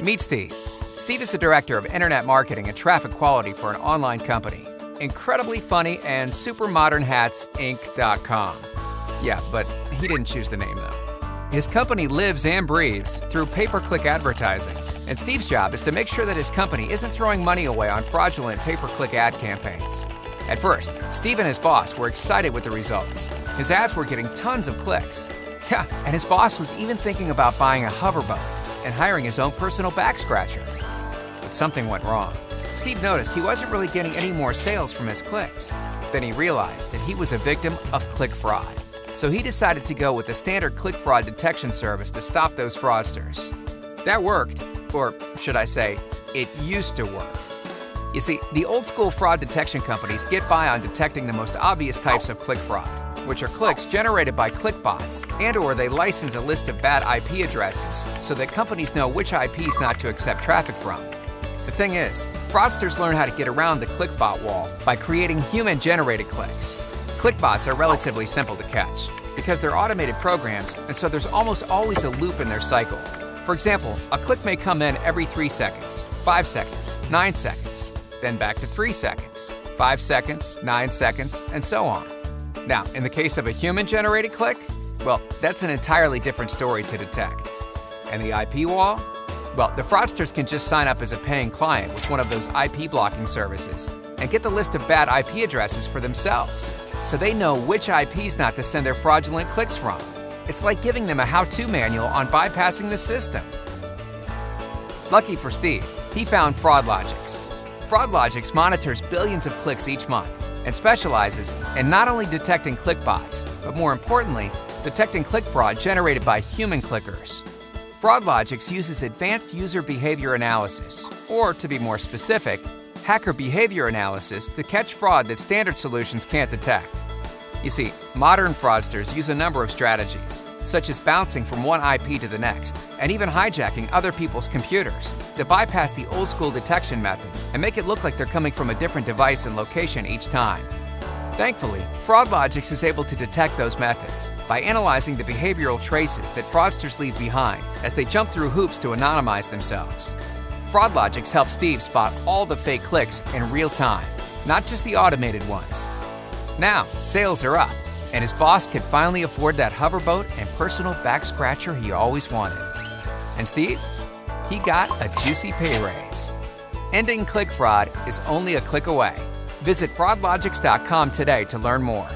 Meet Steve. Steve is the director of internet marketing and traffic quality for an online company, Incredibly Funny and Super Modern Hats Inc.com. Yeah, but he didn't choose the name though. His company lives and breathes through pay-per-click advertising, and Steve's job is to make sure that his company isn't throwing money away on fraudulent pay-per-click ad campaigns. At first, Steve and his boss were excited with the results. His ads were getting tons of clicks. Yeah, and his boss was even thinking about buying a hoverboat and hiring his own personal back scratcher. But something went wrong. Steve noticed he wasn't really getting any more sales from his clicks. Then he realized that he was a victim of click fraud. So he decided to go with the standard click fraud detection service to stop those fraudsters. That worked, or should I say, it used to work. You see, the old school fraud detection companies get by on detecting the most obvious types of click fraud, which are clicks generated by click bots, and/or they license a list of bad IP addresses so that companies know which IPs not to accept traffic from. The thing is, fraudsters learn how to get around the click bot wall by creating human-generated clicks. Click bots are relatively simple to catch because they're automated programs, and so there's almost always a loop in their cycle. For example, a click may come in every 3 seconds, 5 seconds, 9 seconds, then back to 3 seconds, 5 seconds, 9 seconds, and so on. Now, in the case of a human-generated click, well, that's an entirely different story to detect. And the IP wall? Well, the fraudsters can just sign up as a paying client with one of those IP blocking services and get the list of bad IP addresses for themselves, so they know which IPs not to send their fraudulent clicks from. It's like giving them a how-to manual on bypassing the system. Lucky for Steve, he found FraudLogix. FraudLogix monitors billions of clicks each month and specializes in not only detecting click bots, but more importantly, detecting click fraud generated by human clickers. FraudLogix uses advanced user behavior analysis, or to be more specific, hacker behavior analysis to catch fraud that standard solutions can't detect. You see, modern fraudsters use a number of strategies, such as bouncing from one IP to the next, and even hijacking other people's computers to bypass the old-school detection methods and make it look like they're coming from a different device and location each time. Thankfully, FraudLogix is able to detect those methods by analyzing the behavioral traces that fraudsters leave behind as they jump through hoops to anonymize themselves. FraudLogix helps Steve spot all the fake clicks in real time, not just the automated ones. Now, sales are up, and his boss can finally afford that hoverboat and personal back scratcher he always wanted. And Steve? He got a juicy pay raise. Ending click fraud is only a click away. Visit fraudlogix.com today to learn more.